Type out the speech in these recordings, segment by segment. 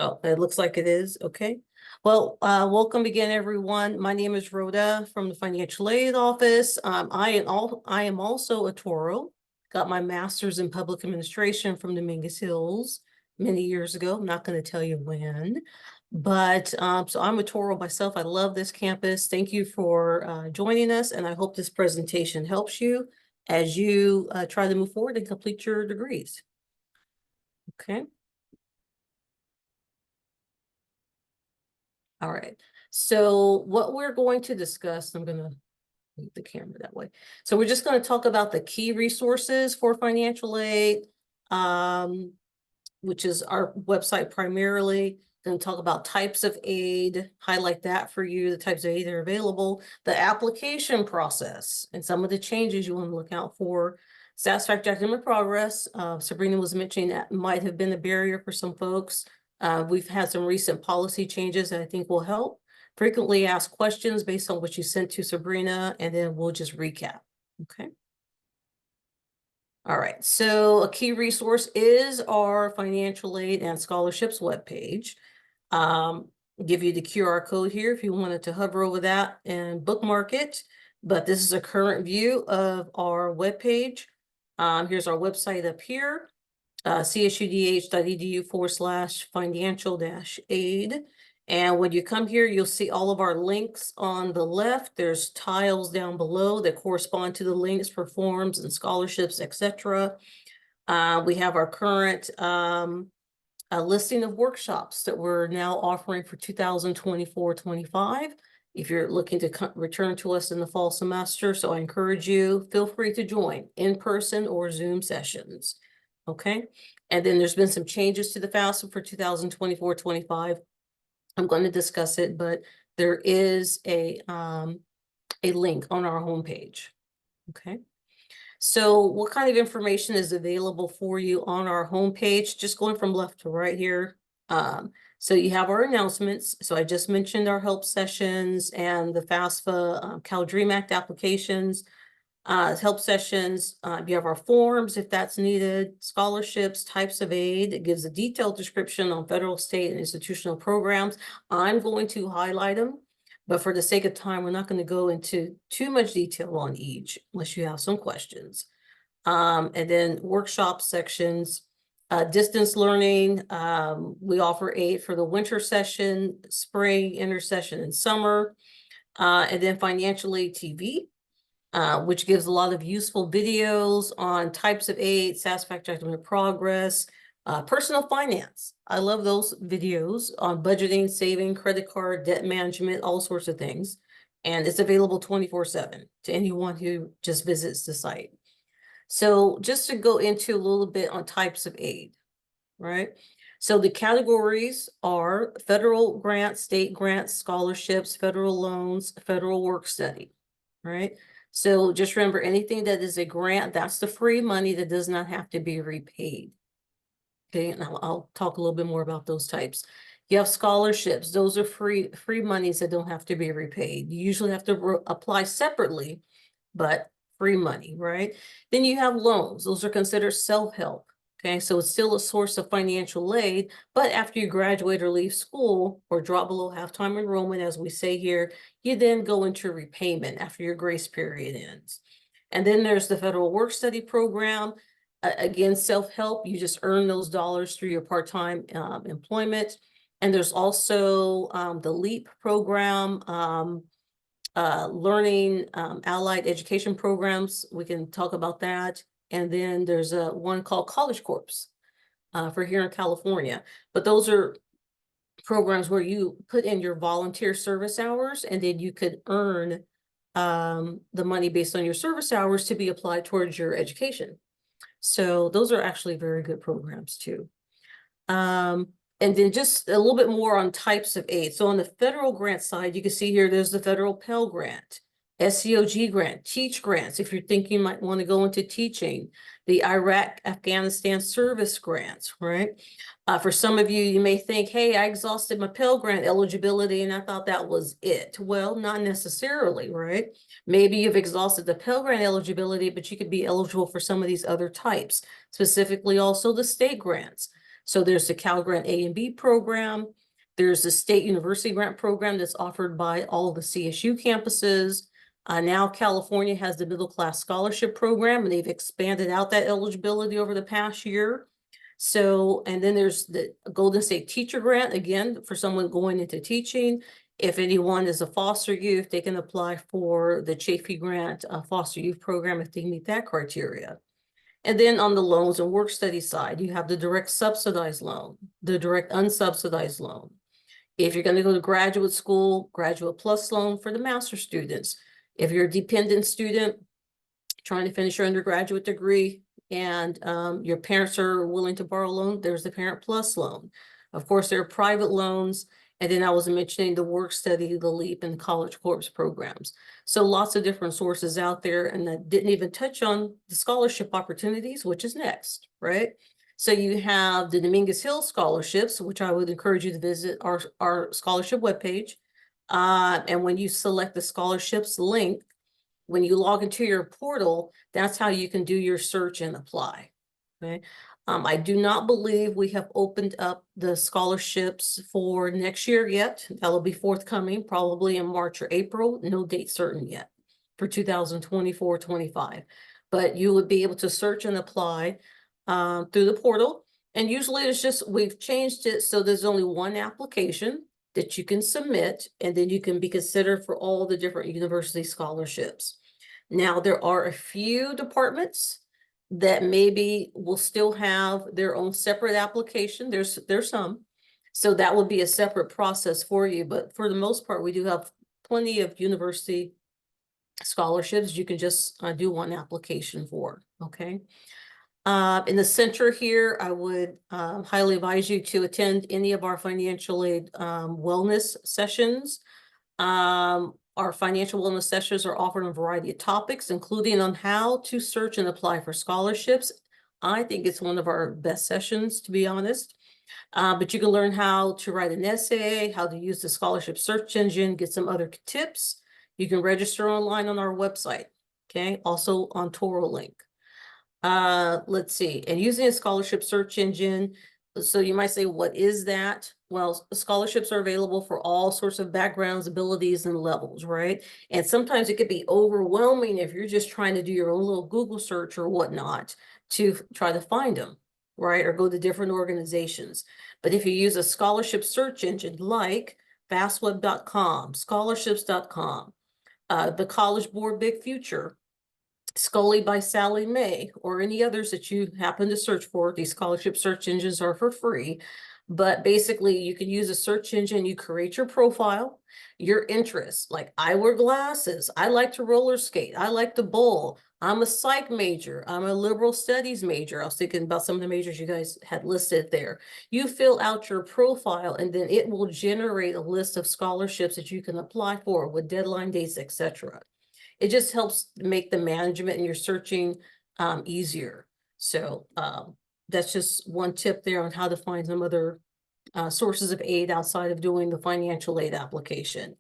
Oh, it looks like it is. Okay. Well, welcome again, everyone. My name is Rhoda from the Financial Aid Office. I am also a Toro. Got my master's in public administration from Dominguez Hills many years ago. I'm not going to tell you when, but so I'm a Toro myself. I love this campus. Thank you for joining us, and I hope this presentation helps you as you try to move forward and complete your degrees. Okay. All right. So what we're going to discuss, I'm going to move the camera that way. So we're just going to talk about the key resources for financial aid, which is our website primarily. Going to talk about types of aid, highlight that for you, the types of aid that are available, the application process, and some of the changes you want to look out for. Satisfactory academic progress. Sabrina was mentioning that might have been a barrier for some folks. We've had some recent policy changes that I think will help. Frequently asked questions based on what you sent to Sabrina, and then we'll just recap. Okay. All right. So a key resource is our financial aid and scholarships webpage. Give you the QR code here if you wanted to hover over that and bookmark it. But this is a current view of our webpage. Here's our website up here. csudh.edu/financial-aid. And when you come here, you'll see all of our links on the left. There's tiles down below that correspond to the links for forms and scholarships, etc. We have our current listing of workshops that we're now offering for 2024-25. If you're looking to return to us in the fall semester, so I encourage you, feel free to join in-person or Zoom sessions. Okay, and then there's been some changes to the FAFSA for 2024-25. I'm going to discuss it, but there is a link on our homepage. Okay, so what kind of information is available for you on our homepage? Just going from left to right here. So you have our announcements. So I just mentioned our help sessions and the FAFSA Cal Dream Act applications. Help sessions, you have our forms if that's needed, scholarships, types of aid. It gives a detailed description on federal, state, and institutional programs. I'm going to highlight them, but for the sake of time, we're not going to go into too much detail on each unless you have some questions. And then workshop sections, distance learning. We offer aid for the winter session, spring, intersession, and summer. And then financial aid TV. Which gives a lot of useful videos on types of aid, satisfactory academic progress, personal finance. I love those videos on budgeting, saving, credit card, debt management, all sorts of things. And it's available 24/7 to anyone who just visits the site. So just to go into a little bit on types of aid, right? So the categories are federal grants, state grants, scholarships, federal loans, federal work study, right? So just remember, anything that is a grant, that's the free money that does not have to be repaid. Okay, and I'll talk a little bit more about those types. You have scholarships. Those are free monies that don't have to be repaid. You usually have to apply separately, but free money, right? Then you have loans. Those are considered self-help. Okay, so it's still a source of financial aid, but after you graduate or leave school or drop below half-time enrollment, as we say here, you then go into repayment after your grace period ends. And then there's the federal work study program. Again, self-help, you just earn those dollars through your part-time employment. And there's also the LEAP program, learning allied education programs. We can talk about that. And then there's one called College Corps for here in California. But those are programs where you put in your volunteer service hours, and then you could earn the money based on your service hours to be applied towards your education. So those are actually very good programs too. And then just a little bit more on types of aid. So on the federal grant side, you can see here, there's the federal Pell Grant, SCOG grant, Teach grants, if you're thinking you might want to go into teaching, the Iraq, Afghanistan service grants, right? For some of you, you may think, hey, I exhausted my Pell Grant eligibility and I thought that was it. Well, not necessarily, right? Maybe you've exhausted the Pell Grant eligibility, but you could be eligible for some of these other types, specifically also the state grants. So there's the Cal Grant A and B program. There's the State University Grant Program that's offered by all the CSU campuses. Now California has the Middle Class Scholarship Program, and they've expanded out that eligibility over the past year. So, and then there's the Golden State Teacher Grant, again, for someone going into teaching. If anyone is a foster youth, they can apply for the Chafee Grant Foster Youth Program if they meet that criteria. And then on the loans and work study side, you have the direct subsidized loan, the direct unsubsidized loan. If you're going to go to graduate school, graduate plus loan for the master students. If you're a dependent student trying to finish your undergraduate degree and your parents are willing to borrow a loan, there's the Parent Plus loan. Of course, there are private loans. And then I was mentioning the work study, the LEAP, and the College Corps programs. So lots of different sources out there, and I didn't even touch on the scholarship opportunities, which is next, right? So you have the Dominguez Hill scholarships, which I would encourage you to visit our scholarship webpage. And when you select the scholarships link, when you log into your portal, that's how you can do your search and apply, okay? I do not believe we have opened up the scholarships for next year yet. That'll be forthcoming probably in March or April. No date certain yet for 2024-25. But you would be able to search and apply through the portal. And usually it's just, we've changed it so there's only one application that you can submit, and then you can be considered for all the different university scholarships. Now, there are a few departments that maybe will still have their own separate application. There's some. So that will be a separate process for you. But for the most part, we do have plenty of university scholarships you can just do one application for, okay? In the center here, I would highly advise you to attend any of our financial aid wellness sessions. Our financial wellness sessions are offered on a variety of topics, including on how to search and apply for scholarships. I think it's one of our best sessions, to be honest. But you can learn how to write an essay, how to use the scholarship search engine, get some other tips. You can register online on our website, okay? Also on Toro link. Let's see, and using a scholarship search engine. So you might say, what is that? Well, scholarships are available for all sorts of backgrounds, abilities, and levels, right? And sometimes it could be overwhelming if you're just trying to do your own little Google search or whatnot to try to find them, right? Or go to different organizations. But if you use a scholarship search engine like fastweb.com, scholarships.com, the College Board Big Future, Scully by Sally Mae, or any others that you happen to search for. These scholarship search engines are for free, but basically you can use a search engine, you create your profile, your interests, like I wear glasses, I like to roller skate, I like to bowl, I'm a psych major, I'm a liberal studies major. I was thinking about some of the majors you guys had listed there. You fill out your profile, and then it will generate a list of scholarships that you can apply for with deadline dates, etc. It just helps make the management and your searching easier. So that's just one tip there on how to find some other sources of aid outside of doing the financial aid application.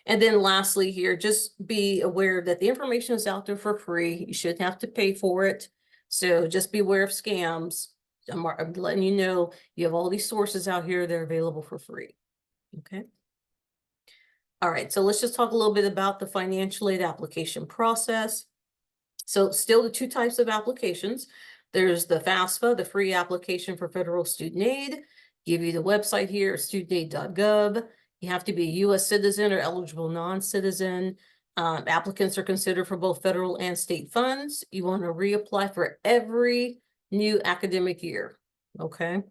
And then lastly here, just be aware that the information is out there for free. You shouldn't have to pay for it. So just be aware of scams. I'm letting you know you have all these sources out here that are available for free. Okay. All right, so let's just talk a little bit about the financial aid application process. So still the two types of applications. There's the FAFSA, the free application for federal student aid. Give you the website here, studentaid.gov. You have to be a U.S. citizen or eligible non-citizen. Applicants are considered for both federal and state funds. You want to reapply for every new academic year, okay?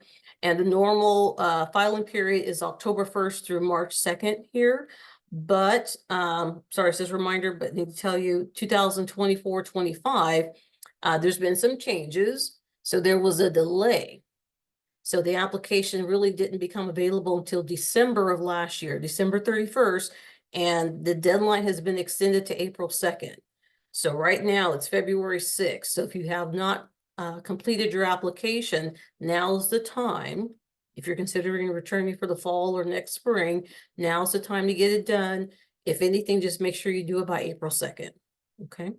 And the normal filing period is October 1st through March 2nd here. But, sorry, it says reminder, but I need to tell you 2024-25, there's been some changes. So there was a delay. So the application really didn't become available until December of last year, December 31st, and the deadline has been extended to April 2nd. So right now it's February 6th. So if you have not completed your application, now's the time. If you're considering returning for the fall or next spring, now's the time to get it done. If anything, just make sure you do it by April 2nd, okay?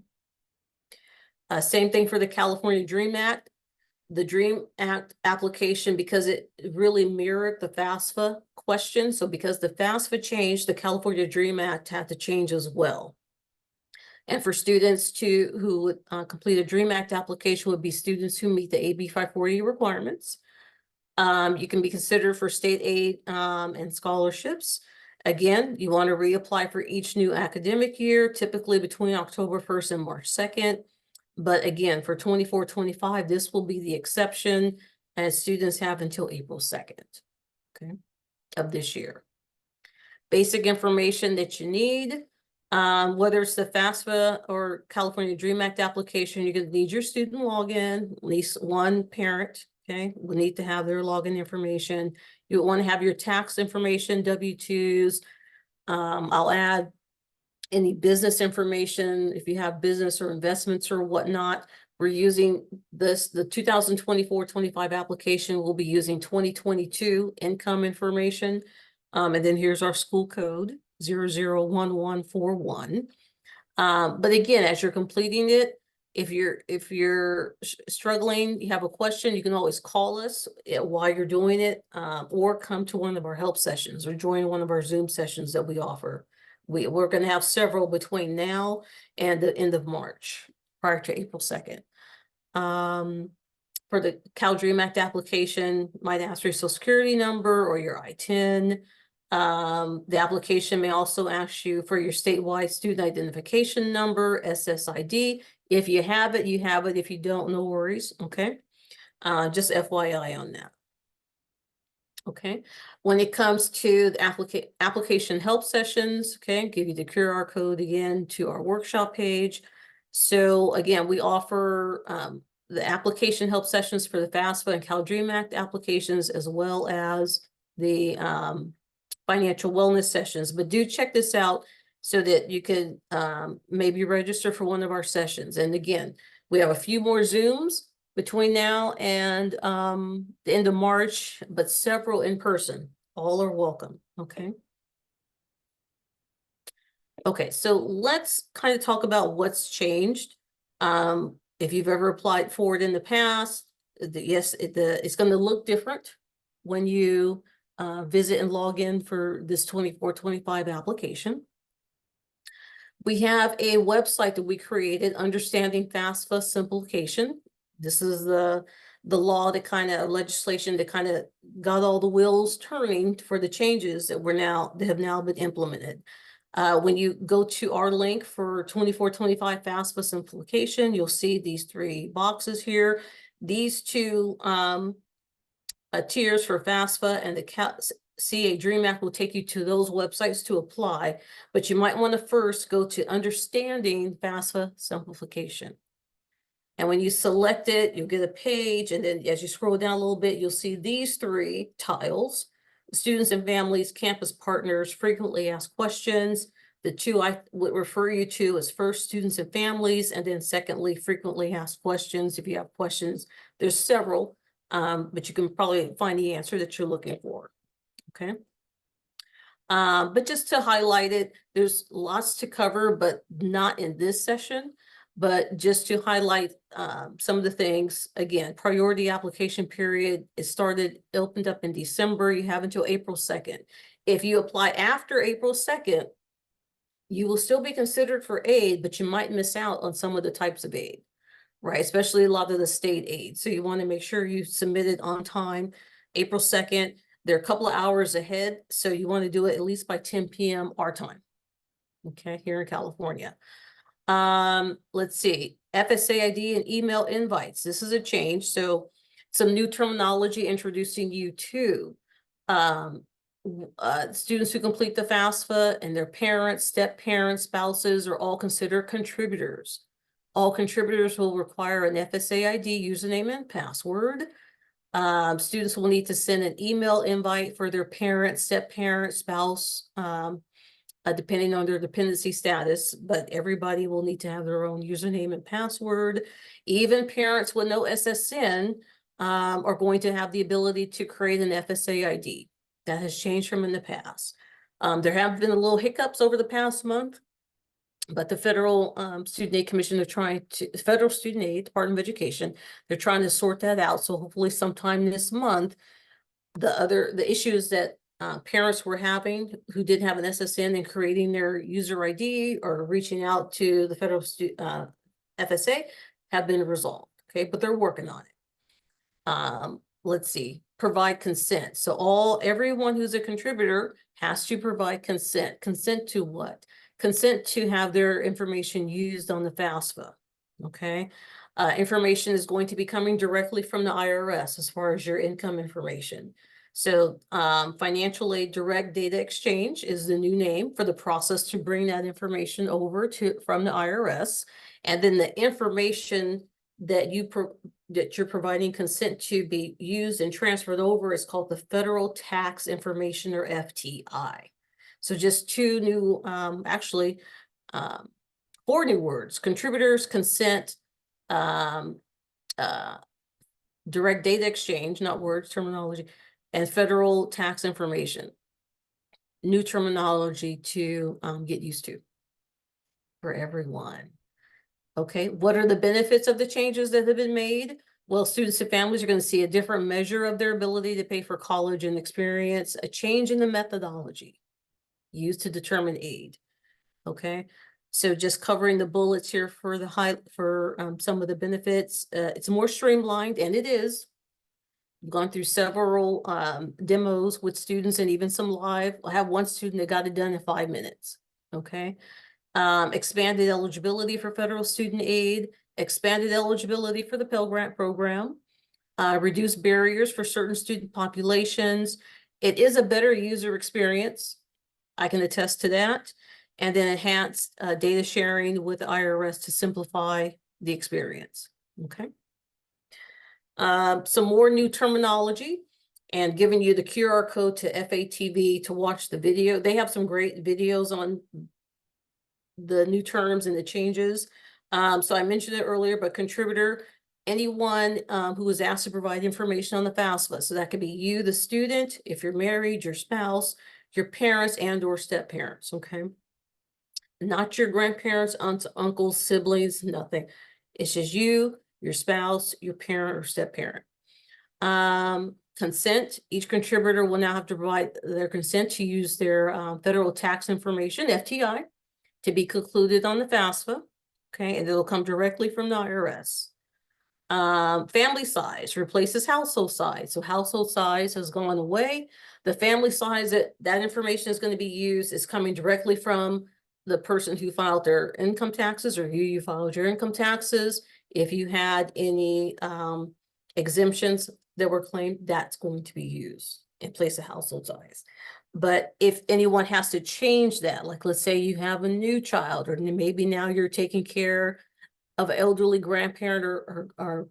Same thing for the California Dream Act. the DREAM Act application, because it really mirrored the FAFSA question. So because the FAFSA changed, the California DREAM Act had to change as well. And for students who would complete a DREAM Act application would be students who meet the AB 540 requirements. You can be considered for state aid and scholarships. Again, you want to reapply for each new academic year, typically between October 1st and March 2nd. But again, for 24-25, this will be the exception, as students have until April 2nd, okay, of this year. Basic information that you need, whether it's the FAFSA or California DREAM Act application, you're going to need your student login, at least one parent, okay, will need to have their login information. You want to have your tax information, W-2s. I'll add any business information, if you have business or investments or whatnot. We're using this, the 2024-25 application, we'll be using 2022 income information. And then here's our school code, 001141. But again, as you're completing it, if you're struggling, you have a question, you can always call us while you're doing it, or come to one of our help sessions or join one of our Zoom sessions that we offer. We're going to have several between now and the end of March, prior to April 2nd. For the Cal DREAM Act application, might ask for your Social Security number or your I-10. The application may also ask you for your statewide student identification number, SSID. If you have it, you have it. If you don't, no worries, okay? Just FYI on that. Okay, when it comes to the application help sessions, okay, give you the QR code again to our workshop page. So again, we offer the application help sessions for the FAFSA and Cal DREAM Act applications, as well as the financial wellness sessions. But do check this out so that you can maybe register for one of our sessions. And again, we have a few more Zooms between now and the end of March, but several in person. All are welcome, okay? Okay, so let's kind of talk about what's changed. If you've ever applied for it in the past, yes, it's going to look different when you visit and log in for this 24-25 application. We have a website that we created, Understanding FAFSA Simplification. This is the law that legislation that kind of got all the wheels turning for the changes that have now been implemented. When you go to our link for 24-25 FAFSA Simplification, you'll see these three boxes here. These two tiers for FAFSA and the CA DREAM Act will take you to those websites to apply, but you might want to first go to Understanding FAFSA Simplification. And when you select it, you'll get a page, and then as you scroll down a little bit, you'll see these three tiles: students and families, campus partners, frequently asked questions. The two I would refer you to is first students and families, and then secondly, frequently asked questions. If you have questions, there's several, but you can probably find the answer that you're looking for, okay? But just to highlight it, there's lots to cover, but not in this session. But just to highlight some of the things, again, priority application period, opened up in December. You have until April 2nd. If you apply after April 2nd, you will still be considered for aid, but you might miss out on some of the types of aid, right? Especially a lot of the state aid. So you want to make sure you submit it on time, April 2nd. They're a couple of hours ahead, so you want to do it at least by 10 p.m. our time, okay, here in California. Let's see, FSA ID and email invites. This is a change. So some new terminology introducing you to students who complete the FAFSA and their parents, step-parents, spouses are all considered contributors. All contributors will require an FSA ID username and password. Students will need to send an email invite for their parent, step-parent, spouse, depending on their dependency status, but everybody will need to have their own username and password. Even parents with no SSN are going to have the ability to create an FSA ID. That has changed from in the past. There have been a little hiccups over the past month. But the Federal Student Aid Commission, they're trying to, Federal Student Aid, Department of Education, they're trying to sort that out. So hopefully sometime this month, the issues that parents were having who didn't have an SSN and creating their user ID or reaching out to the Federal FSA have been resolved. Okay, but they're working on it. Let's see, provide consent. So everyone who's a contributor has to provide consent. Consent to what? Consent to have their information used on the FAFSA. Okay. Information is going to be coming directly from the IRS as far as your income information. So financial aid direct data exchange is the new name for the process to bring that information over from the IRS. And then the information that you're providing consent to be used and transferred over is called the Federal Tax Information, or FTI. So just two new, actually, 4 new words: contributors, consent, direct data exchange, not words, terminology, and federal tax information. New terminology to get used to for everyone. Okay, what are the benefits of the changes that have been made? Well, students and families are going to see a different measure of their ability to pay for college and experience a change in the methodology used to determine aid. Okay, so just covering the bullets here for some of the benefits. It's more streamlined, and it is. I've gone through several demos with students and even some live. I have one student that got it done in 5 minutes. Okay. Expanded eligibility for federal student aid, expanded eligibility for the Pell Grant program, reduced barriers for certain student populations. It is a better user experience. I can attest to that. And then enhanced data sharing with the IRS to simplify the experience. Okay. Some more new terminology and giving you the QR code to FATV to watch the video. They have some great videos on the new terms and the changes. So I mentioned it earlier, but contributor, anyone who was asked to provide information on the FAFSA. So that could be you, the student, if you're married, your spouse, your parents, and or step parents. Okay. Not your grandparents, aunts, uncles, siblings, nothing. It's just you, your spouse, your parent, or step parent. Consent. Each contributor will now have to provide their consent to use their federal tax information, FTI, to be concluded on the FAFSA. Okay, and it'll come directly from the IRS. Family size replaces household size. So household size has gone away. The family size that information is going to be used is coming directly from the person who filed their income taxes, or you filed your income taxes. If you had any exemptions that were claimed, that's going to be used in place of household size. But if anyone has to change that, like let's say you have a new child, or maybe now you're taking care of an elderly grandparent or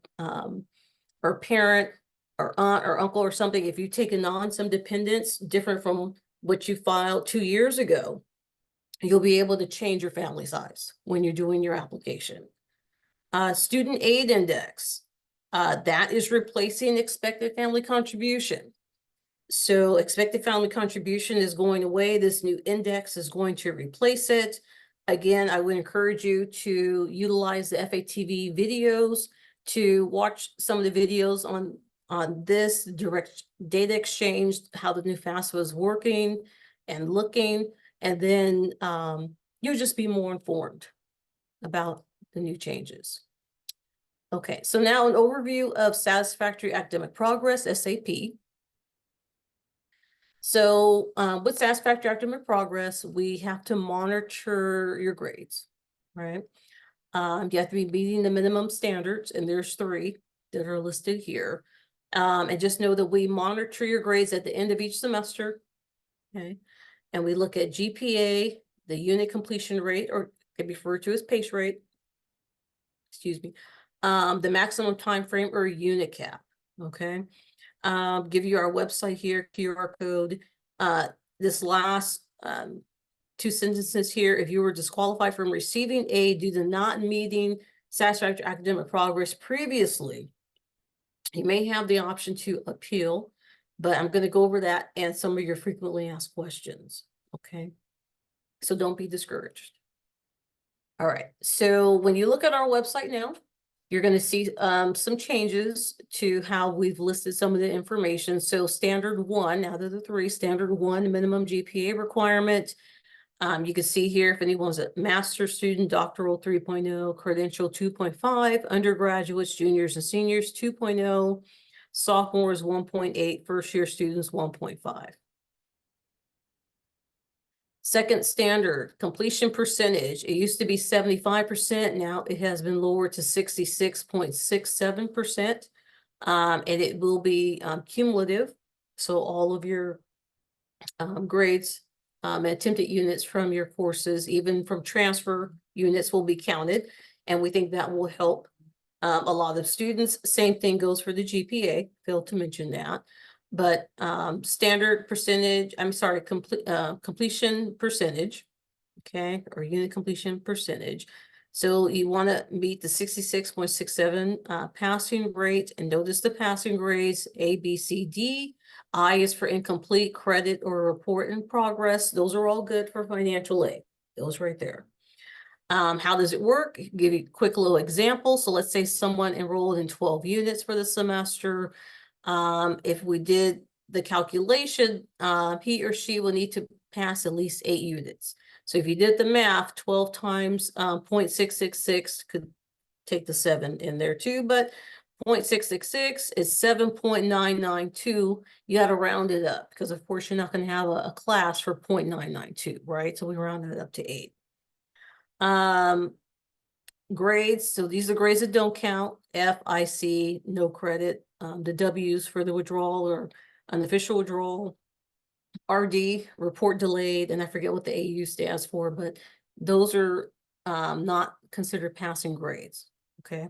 parent or aunt or uncle or something, if you've taken on some dependents different from what you filed 2 years ago, you'll be able to change your family size when you're doing your application. Student aid index, that is replacing expected family contribution. So expected family contribution is going away. This new index is going to replace it. Again, I would encourage you to utilize the FATV videos to watch some of the videos on this direct data exchange, how the new FAFSA is working and looking, and then you'll just be more informed about the new changes. Okay, so now an overview of satisfactory academic progress, SAP. So with satisfactory academic progress, we have to monitor your grades, right? You have to be meeting the minimum standards, and there's 3 that are listed here. And just know that we monitor your grades at the end of each semester, okay? And we look at GPA, the unit completion rate, or can be referred to as PACE rate, excuse me, the maximum time frame or unit cap, okay? Give you our website here, QR code. This last 2 sentences here: if you were disqualified from receiving aid due to not meeting satisfactory academic progress previously, you may have the option to appeal, but I'm going to go over that and some of your frequently asked questions. Okay, so don't be discouraged. All right, so when you look at our website now, you're going to see some changes to how we've listed some of the information. So standard 1 out of the 3, standard 1 minimum GPA requirement. You can see here if anyone's a master's student, doctoral 3.0, credential 2.5, undergraduates, juniors and seniors 2.0, sophomores 1.8, first year students 1.5. Second standard, completion percentage. It used to be 75%. Now it has been lowered to 66.67%. And it will be cumulative. So all of your grades and attempted units from your courses, even from transfer units, will be counted. And we think that will help a lot of students. Same thing goes for the GPA, failed to mention that. But standard percentage, I'm sorry, completion percentage, okay, or unit completion percentage. So you want to meet the 66.67 passing rate, and notice the passing grades A, B, C, D. I is for incomplete, credit, or report in progress. Those are all good for financial aid. Those right there. How does it work? Give you a quick little example. So let's say someone enrolled in 12 units for the semester. If we did the calculation, he or she will need to pass at least 8 units. So if you did the math, 12 times 0.666 could take the 7 in there too, but 0.666 is 7.992. You got to round it up because of course you're not going to have a class for 0.992, right? So we rounded it up to 8. Grades, so these are grades that don't count. F, I, C, no credit. The W's for the withdrawal or unofficial withdrawal. RD, report delayed, and I forget what the AU stands for, but those are not considered passing grades, okay?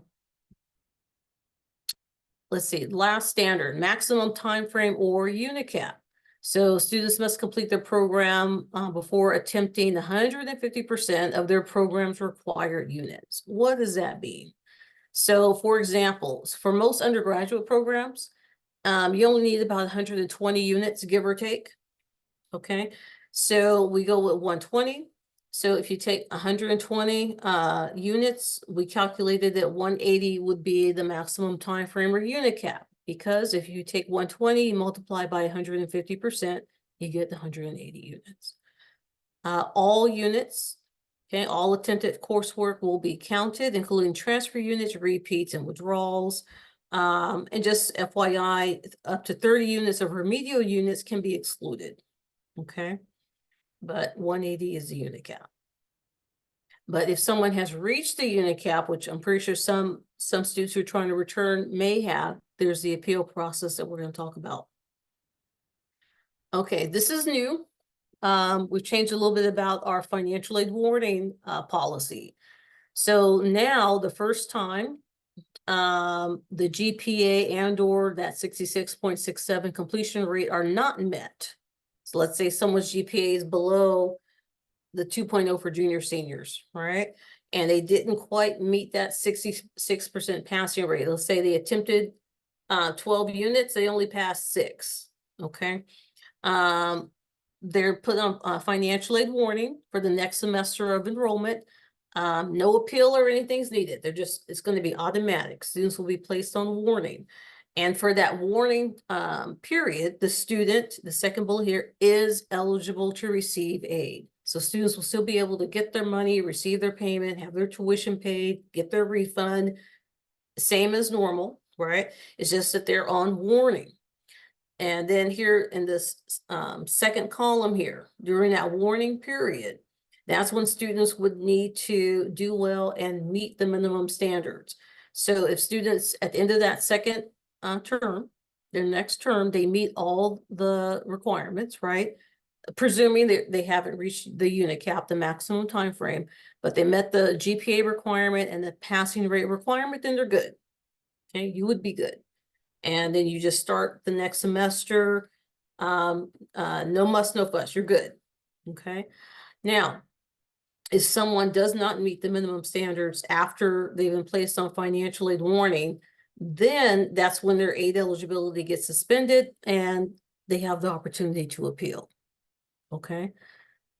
Let's see, last standard, maximum time frame or unit cap. So students must complete their program before attempting 150% of their program's required units. What does that mean? So for example, for most undergraduate programs, you only need about 120 units, give or take. Okay, so we go with 120. So if you take 120 units, we calculated that 180 would be the maximum time frame or unit cap. Because if you take 120, you multiply by 150%, you get 180 units. All units, okay, all attempted coursework will be counted, including transfer units, repeats, and withdrawals. And just FYI, up to 30 units of remedial units can be excluded. Okay, but 180 is the unit cap. But if someone has reached the unit cap, which I'm pretty sure some students who are trying to return may have, there's the appeal process that we're going to talk about. Okay, this is new. We've changed a little bit about our financial aid warning policy. So now the first time the GPA and or that 66.67 completion rate are not met. So let's say someone's GPA is below the 2.0 for junior seniors, right? And they didn't quite meet that 66% passing rate. Let's say they attempted 12 units, they only passed 6, okay? They're put on a financial aid warning for the next semester of enrollment. No appeal or anything is needed. It's going to be automatic. Students will be placed on warning. And for that warning period, the student, the second bullet here, is eligible to receive aid. So students will still be able to get their money, receive their payment, have their tuition paid, get their refund, same as normal, right? It's just that they're on warning. And then here in this second column here, during that warning period, that's when students would need to do well and meet the minimum standards. So if students at the end of that second term, their next term, they meet all the requirements, right? Presuming that they haven't reached the unit cap, the maximum time frame, but they met the GPA requirement and the passing rate requirement, then they're good. Okay, you would be good. And then you just start the next semester. No muss, no fuss, you're good. Okay. Now, if someone does not meet the minimum standards after they've been placed on financial aid warning, then that's when their aid eligibility gets suspended and they have the opportunity to appeal. Okay.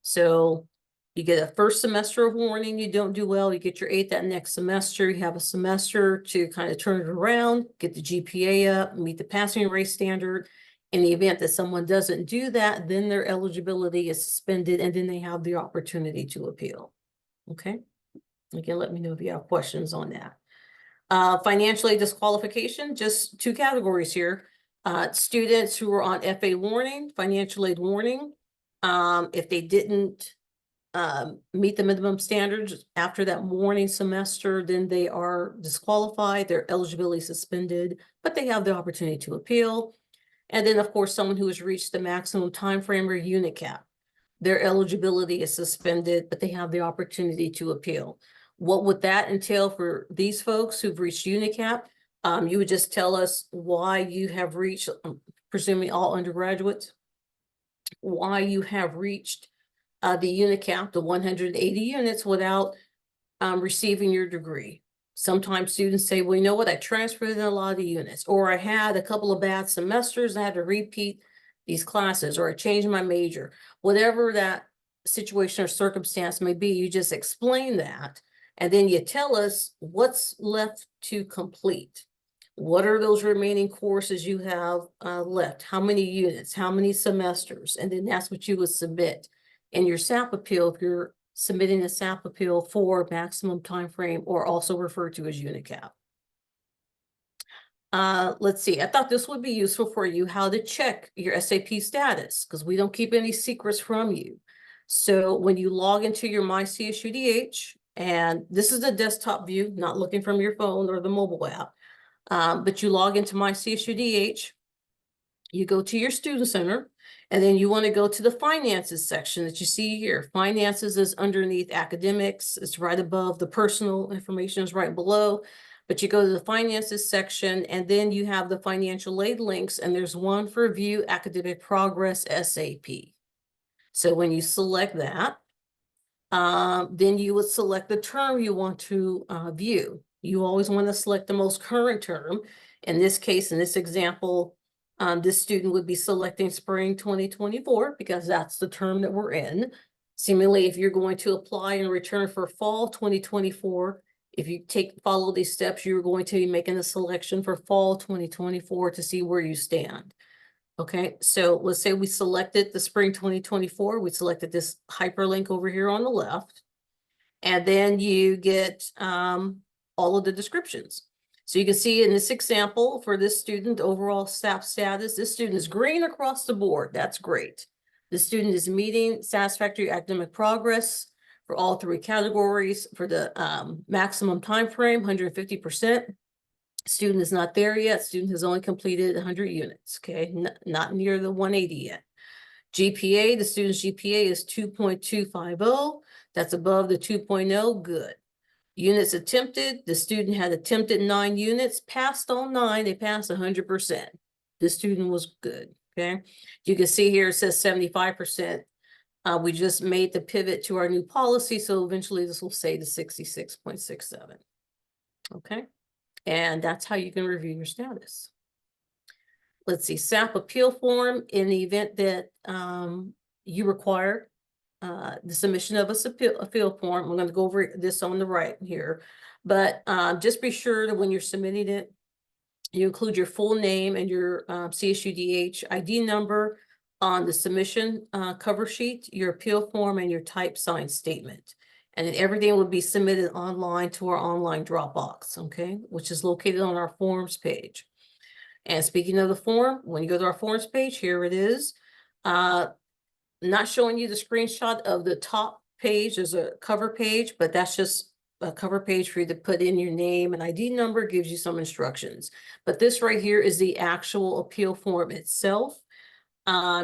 So You get a first semester of warning, you don't do well, you get your 8 that next semester, you have a semester to kind of turn it around, get the GPA up, meet the passing rate standard. In the event that someone doesn't do that, then their eligibility is suspended, and then they have the opportunity to appeal. Okay, you can let me know if you have questions on that. Financial aid disqualification, just 2 categories here. Students who are on FA warning, financial aid warning, if they didn't meet the minimum standards after that warning semester, then they are disqualified, their eligibility suspended, but they have the opportunity to appeal. And then, of course, someone who has reached the maximum time frame or unit cap, their eligibility is suspended, but they have the opportunity to appeal. What would that entail for these folks who've reached unit cap? You would just tell us why you have reached, presuming all undergraduates, why you have reached the unit cap, the 180 units, without receiving your degree. Sometimes students say, well, you know what, I transferred in a lot of the units, or I had a couple of bad semesters, I had to repeat these classes, or I changed my major. Whatever that situation or circumstance may be, you just explain that, and then you tell us what's left to complete. What are those remaining courses you have left? How many units? How many semesters? And then that's what you would submit in your SAP appeal if you're submitting a SAP appeal for maximum time frame, or also referred to as unit cap. Let's see, I thought this would be useful for you, how to check your SAP status, because we don't keep any secrets from you. So when you log into your My CSUDH, and this is a desktop view, not looking from your phone or the mobile app, but you log into My CSUDH, you go to your student center, and then you want to go to the finances section that you see here. Finances is underneath academics. It's right above. The personal information is right below. But you go to the finances section, and then you have the financial aid links, and there's one for View Academic Progress SAP. So when you select that, then you would select the term you want to view. You always want to select the most current term. In this case, in this example, this student would be selecting spring 2024 because that's the term that we're in. Similarly, if you're going to apply and return for fall 2024, if you follow these steps, you're going to be making a selection for fall 2024 to see where you stand. Okay, so let's say we selected the spring 2024, we selected this hyperlink over here on the left, and then you get all of the descriptions. So you can see in this example for this student, overall SAP status, this student is green across the board. That's great. The student is meeting satisfactory academic progress for all 3 categories. For the maximum time frame, 150%. Student is not there yet. Student has only completed 100 units, okay? Not near the 180 yet. GPA, the student's GPA is 2.250. That's above the 2.0, good. Units attempted, the student had attempted 9 units, passed all 9, they passed 100%. The student was good, okay? You can see here it says 75%. We just made the pivot to our new policy, so eventually this will say to 66.67, okay? And that's how you can review your status. Let's see, SAP appeal form. In the event that you require the submission of a appeal form, I'm going to go over this on the right here, but just be sure that when you're submitting it, you include your full name and your CSUDH ID number on the submission cover sheet, your appeal form, and your type signed statement. And then everything will be submitted online to our online Dropbox, okay, which is located on our forms page. And speaking of the form, when you go to our forms page, here it is. Not showing you the screenshot of the top page. There's a cover page, but that's just a cover page for you to put in your name and ID number, gives you some instructions. But this right here is the actual appeal form itself.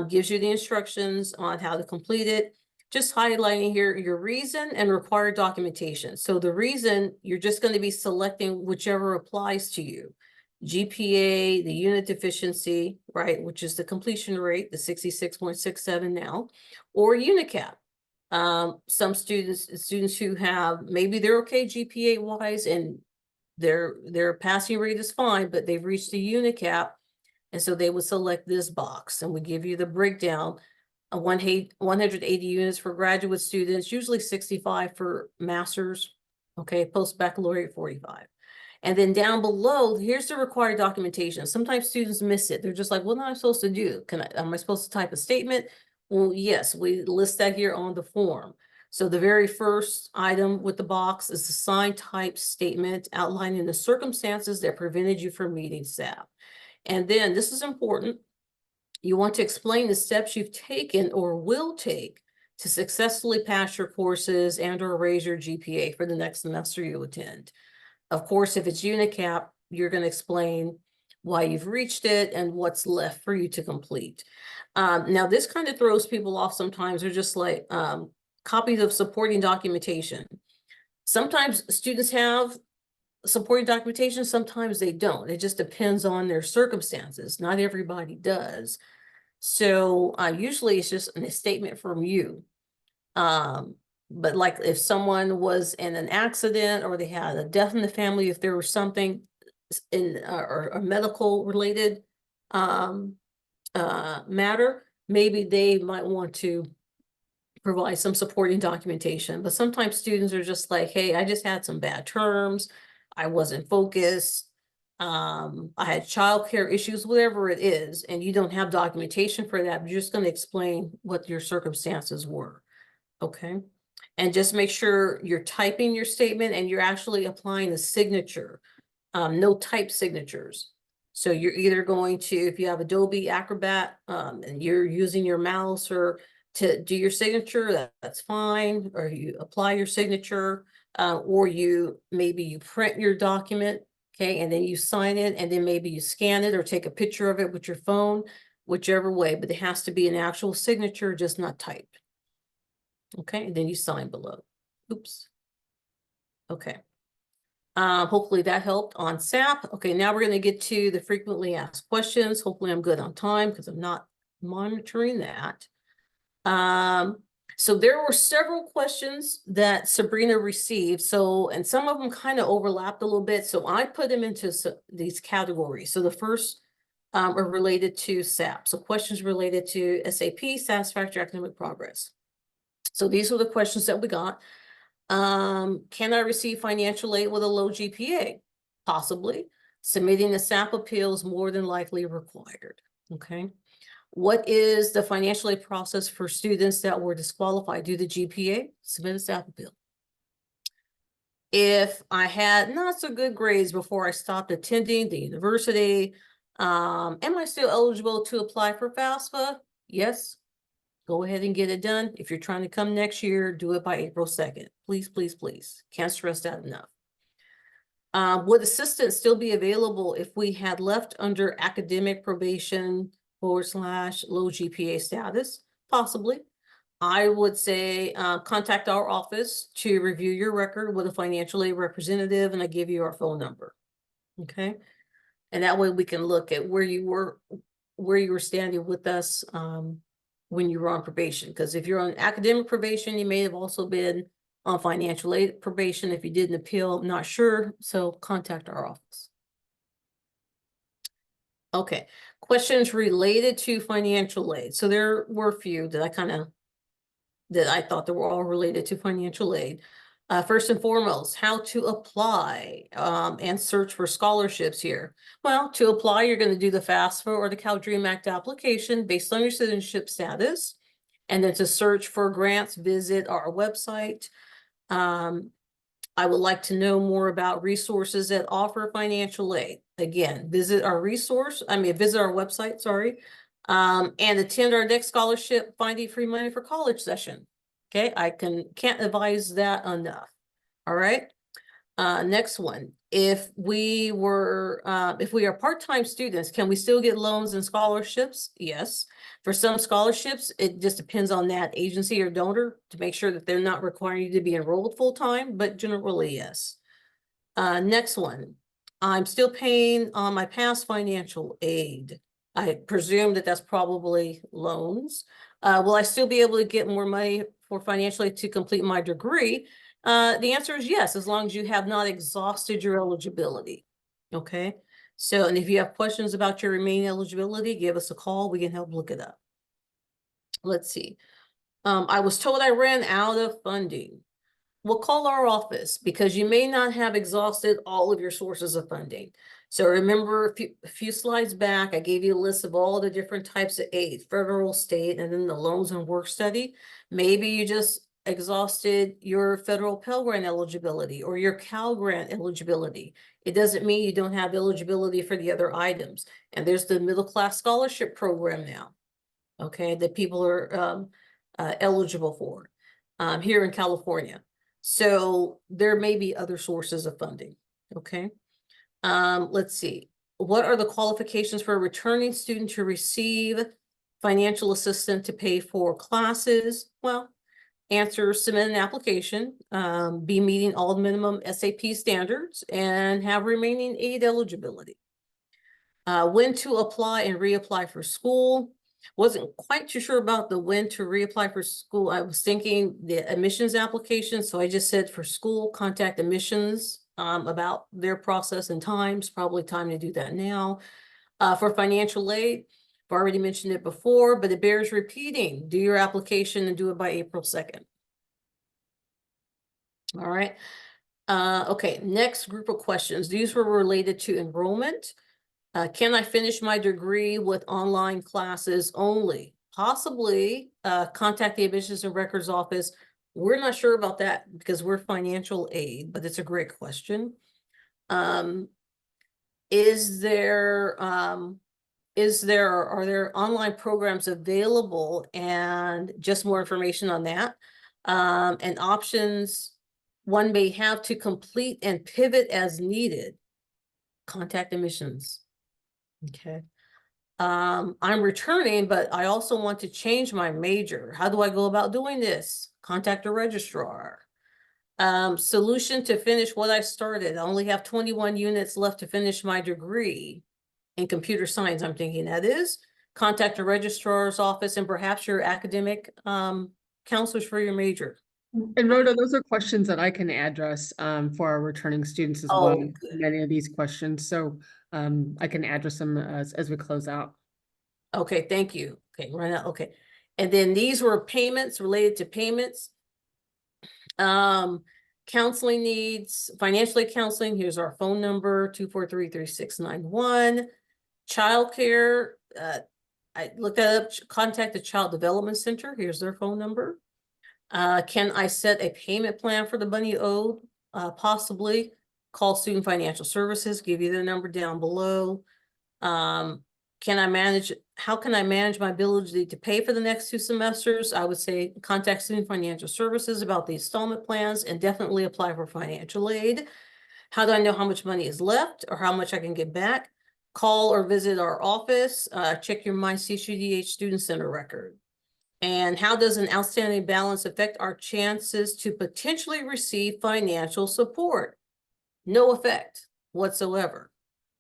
Gives you the instructions on how to complete it. Just highlighting here your reason and required documentation. So the reason, you're just going to be selecting whichever applies to you. GPA, the unit deficiency, right, which is the completion rate, the 66.67 now, or unit cap. Some students who have, maybe they're okay GPA wise and their passing rate is fine, but they've reached the unit cap. And so they would select this box, and we give you the breakdown 180 units for graduate students, usually 65 for masters. Okay, post-baccalaureate 45. And then down below, here's the required documentation. Sometimes students miss it. They're just like, what am I supposed to do? Am I supposed to type a statement? Well, yes, we list that here on the form. So the very first item with the box is the signed type statement outlining the circumstances that prevented you from meeting SAP. And then this is important. You want to explain the steps you've taken or will take to successfully pass your courses and or raise your GPA for the next semester you attend. Of course, if it's UNICAP, you're going to explain why you've reached it and what's left for you to complete. Now, this kind of throws people off sometimes. They're just like copies of supporting documentation. Sometimes students have supporting documentation, sometimes they don't. It just depends on their circumstances. Not everybody does. So usually it's just a statement from you. But like if someone was in an accident or they had a death in the family, if there was something in or a medical related matter, maybe they might want to provide some supporting documentation. But sometimes students are just like, hey, I just had some bad terms. I wasn't focused. I had childcare issues, whatever it is, and you don't have documentation for that. You're just going to explain what your circumstances were. Okay. And just make sure you're typing your statement and you're actually applying a signature. No type signatures. So you're either going to, if you have Adobe Acrobat and you're using your mouse or to do your signature, that's fine. Or you apply your signature, or maybe you print your document, okay, and then you sign it, and then maybe you scan it or take a picture of it with your phone, whichever way. But it has to be an actual signature, just not typed. Okay, and then you sign below. Oops. Okay. Hopefully that helped on SAP. Okay, now we're going to get to the frequently asked questions. Hopefully I'm good on time because I'm not monitoring that. So there were several questions that Sabrina received. So, and some of them kind of overlapped a little bit. So I put them into these categories. So the first are related to SAP. So questions related to SAP, satisfactory academic progress. So these were the questions that we got. Can I receive financial aid with a low GPA? Possibly. Submitting a SAP appeal is more than likely required. Okay. What is the financial aid process for students that were disqualified due to GPA? Submit a SAP appeal. If I had not so good grades before I stopped attending the university, am I still eligible to apply for FAFSA? Yes. Go ahead and get it done. If you're trying to come next year, do it by April 2nd. Please, please, please. Can't stress that enough. Would assistance still be available if we had left under academic probation / low GPA status? Possibly. I would say contact our office to review your record with a financial aid representative, and I give you our phone number. Okay. And that way we can look at where you were standing with us when you were on probation. Because if you're on academic probation, you may have also been on financial aid probation. If you did an appeal, I'm not sure. So contact our office. Okay. Questions related to financial aid. So there were a few that I thought that were all related to financial aid. First and foremost, how to apply and search for scholarships here. Well, to apply, you're going to do the FAFSA or the Cal Dream Act application based on your citizenship status. And then to search for grants, visit our website. I would like to know more about resources that offer financial aid. Again, visit our website, sorry, and attend our next scholarship Finding Free Money for College session. Okay, I can't advise that enough. All right. Next one. If we are part-time students, can we still get loans and scholarships? Yes. For some scholarships, it just depends on that agency or donor to make sure that they're not requiring you to be enrolled full-time, but generally, yes. Next one. I'm still paying on my past financial aid. I presume that that's probably loans. Will I still be able to get more money for financial aid to complete my degree? The answer is yes, as long as you have not exhausted your eligibility. Okay. So, and if you have questions about your remaining eligibility, give us a call. We can help look it up. Let's see. I was told I ran out of funding. Well, call our office because you may not have exhausted all of your sources of funding. So remember a few slides back, I gave you a list of all the different types of aid, federal, state, and then the loans and work study. Maybe you just exhausted your federal Pell Grant eligibility or your Cal Grant eligibility. It doesn't mean you don't have eligibility for the other items. And there's the middle class scholarship program now, okay, that people are eligible for here in California. So there may be other sources of funding, okay? Let's see. What are the qualifications for a returning student to receive financial assistance to pay for classes? Well, answer, submit an application, be meeting all minimum SAP standards, and have remaining aid eligibility. When to apply and reapply for school. Wasn't quite too sure about the when to reapply for school. I was thinking the admissions application, so I just said for school, contact admissions about their process and times. Probably time to do that now. For financial aid, I've already mentioned it before, but it bears repeating. Do your application and do it by April 2nd. All right. Okay, next group of questions. These were related to enrollment. Can I finish my degree with online classes only? Possibly, contact the Admissions and Records Office. We're not sure about that because we're financial aid, but it's a great question. Are there online programs available, and just more information on that? And options one may have to complete and pivot as needed. Contact admissions. Okay. I'm returning, but I also want to change my major. How do I go about doing this? Contact a registrar. Solution to finish what I started. I only have 21 units left to finish my degree in computer science. I'm thinking that is. Contact a registrar's office and perhaps your academic counselors for your major. And Rhoda, those are questions that I can address for our returning students as well. Good. Many of these questions, so I can address them as we close out. Okay, thank you. Okay, run out. Okay, and then these were payments related to payments. Counseling needs, financial aid counseling. Here's our phone number: 243-3691. Childcare. I looked that up. Contact the Child Development Center. Here's their phone number. Can I set a payment plan for the money owed? Possibly. Call Student Financial Services, give you their number down below. How can I manage my ability to pay for the next 2 semesters? I would say contact Student Financial Services about the installment plans and definitely apply for financial aid. How do I know how much money is left or how much I can get back? Call or visit our office, check your My CSUDH Student Center record. And how does an outstanding balance affect our chances to potentially receive financial support? No effect whatsoever.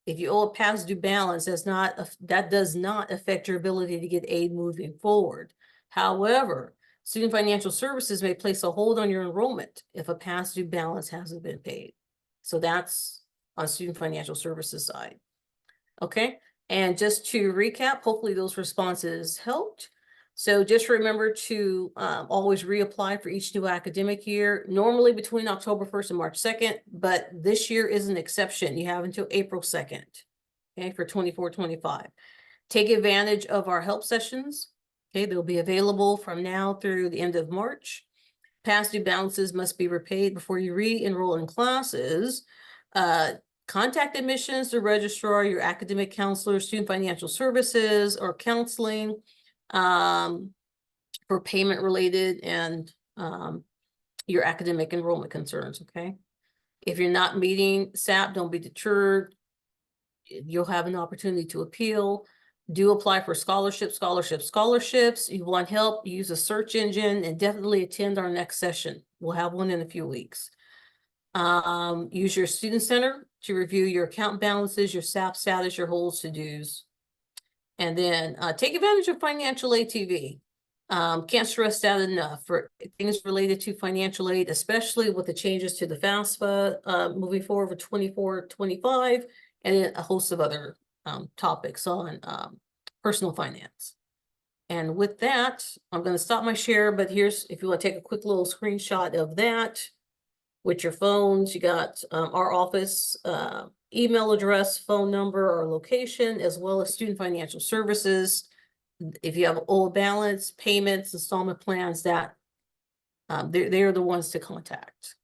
If you owe a past due balance, that does not affect your ability to get aid moving forward. However, Student Financial Services may place a hold on your enrollment if a past due balance hasn't been paid. So that's on Student Financial Services side. Okay, and just to recap, hopefully those responses helped. So just remember to always reapply for each new academic year, normally between October 1st and March 2nd, but this year is an exception. You have until April 2nd, okay, for 24-25. Take advantage of our help sessions. Okay, they'll be available from now through the end of March. Past due balances must be repaid before you re-enroll in classes. Contact admissions, the registrar, your academic counselor, Student Financial Services, or counseling for payment related and your academic enrollment concerns, okay? If you're not meeting SAP, don't be deterred. You'll have an opportunity to appeal. Do apply for scholarships. You want help, use a search engine, and definitely attend our next session. We'll have one in a few weeks. Use your student center to review your account balances, your SAP status, your holds, to-dos. And then take advantage of financial aid TV. Can't stress that enough for things related to financial aid, especially with the changes to the FAFSA moving forward for 24-25, and a host of other topics on personal finance. And with that, I'm gonna stop my share, but here's, if you want to take a quick little screenshot of that with your phones, you got our office email address, phone number, or location, as well as student financial services. If you have old balance, payments, installment plans, that they're the ones to contact.